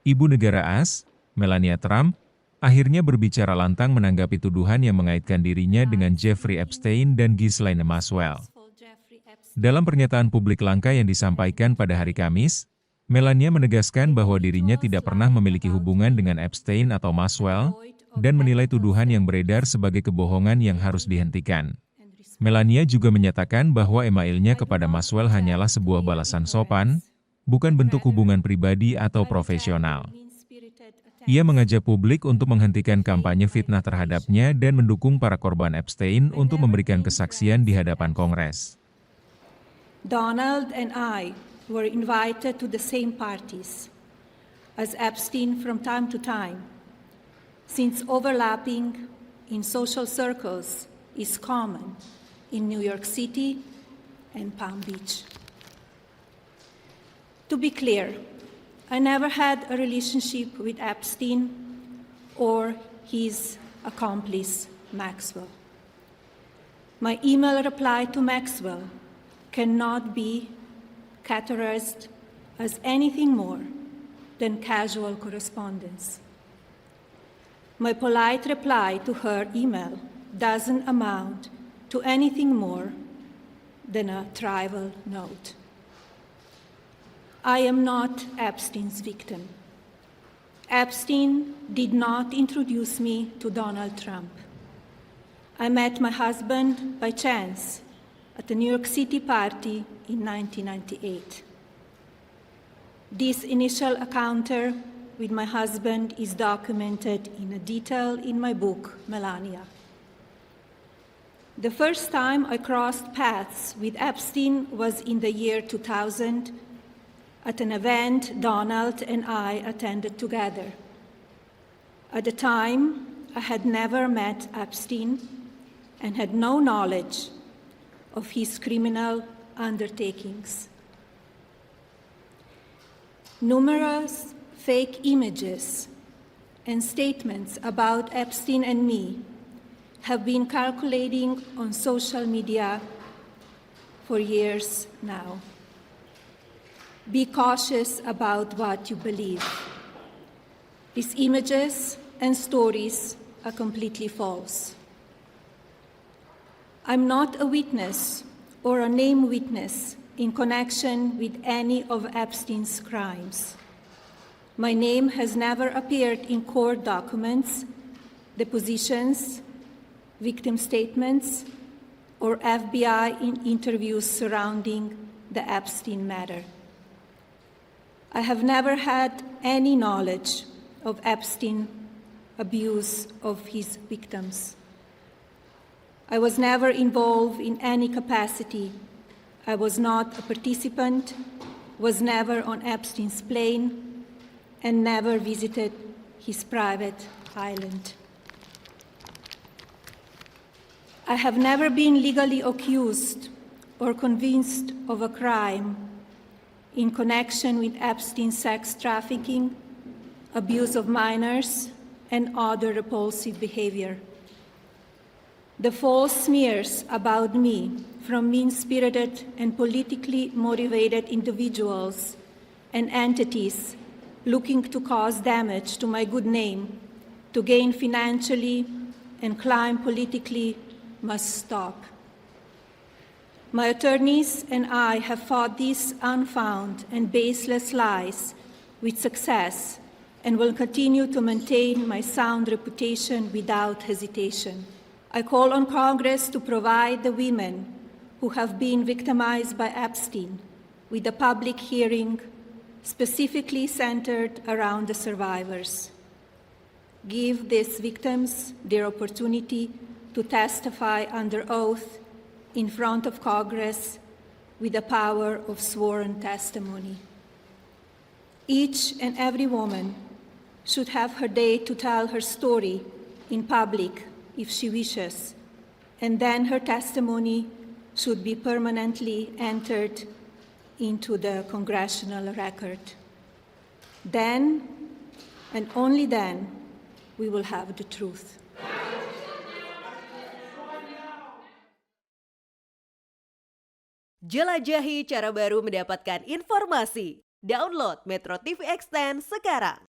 Ibu negara AS, Melania Trump, akhirnya berbicara lantang menanggapi tuduhan yang mengaitkan dirinya dengan Jeffrey Epstein dan Ghislaine Maxwell. Dalam pernyataan publik langka yang disampaikan pada hari Kamis, Melania menegaskan bahwa dirinya tidak pernah memiliki hubungan dengan Epstein atau Maxwell, dan menilai tuduhan yang beredar sebagai kebohongan yang harus dihentikan. Melania juga menyatakan bahwa emailnya kepada Maxwell hanyalah sebuah balasan sopan, bukan bentuk hubungan pribadi atau profesional. Ia mengajak publik untuk menghentikan kampanye fitnah terhadapnya dan mendukung para korban Epstein untuk memberikan kesaksian di hadapan Kongres. Donald and I were invited to the same parties as Epstein from time to time, since overlapping in social circles is common in New York City and Palm Beach. To be clear, I never had a relationship with Epstein or his accomplice, Maxwell. My email reply to Maxwell cannot be categorized as anything more than casual correspondence. My polite reply to her email doesn't amount to anything more than a trivial note. I am not Epstein's victim. Epstein did not introduce me to Donald Trump. I met my husband by chance at a New York City party in 1998. This initial encounter with my husband is documented in detail in my book, Melania. The first time I crossed paths with Epstein was in the year 2000 at an event Donald and I attended together. At the time, I had never met Epstein and had no knowledge of his criminal undertakings. Numerous fake images and statements about Epstein and me have been circulating on social media for years now. Be cautious about what you believe. These images and stories are completely false. I'm not a witness or a named witness in connection with any of Epstein's crimes. My name has never appeared in court documents, depositions, victim statements, or FBI interviews surrounding the Epstein matter. I have never had any knowledge of Epstein abuse of his victims. I was never involved in any capacity. I was not a participant, was never on Epstein's plane, and never visited his private island. I have never been legally accused or convinced of a crime in connection with Epstein's sex trafficking, abuse of minors, and other repulsive behavior. The false smears about me from mean-spirited and politically motivated individuals and entities looking to cause damage to my good name, to gain financially and climb politically, must stop. My attorneys and I have fought these unfounded and baseless lies with success and will continue to maintain my sound reputation without hesitation. I call on Congress to provide the women who have been victimized by Epstein with a public hearing specifically centered around the survivors. Give these victims their opportunity to testify under oath in front of Congress with the power of sworn testimony. Each and every woman should have her day to tell her story in public if she wishes, and then her testimony should be permanently entered into the congressional record. Then, and only then, we will have the truth. Jelajahi cara baru mendapatkan informasi. Download MetroTV Extend sekarang.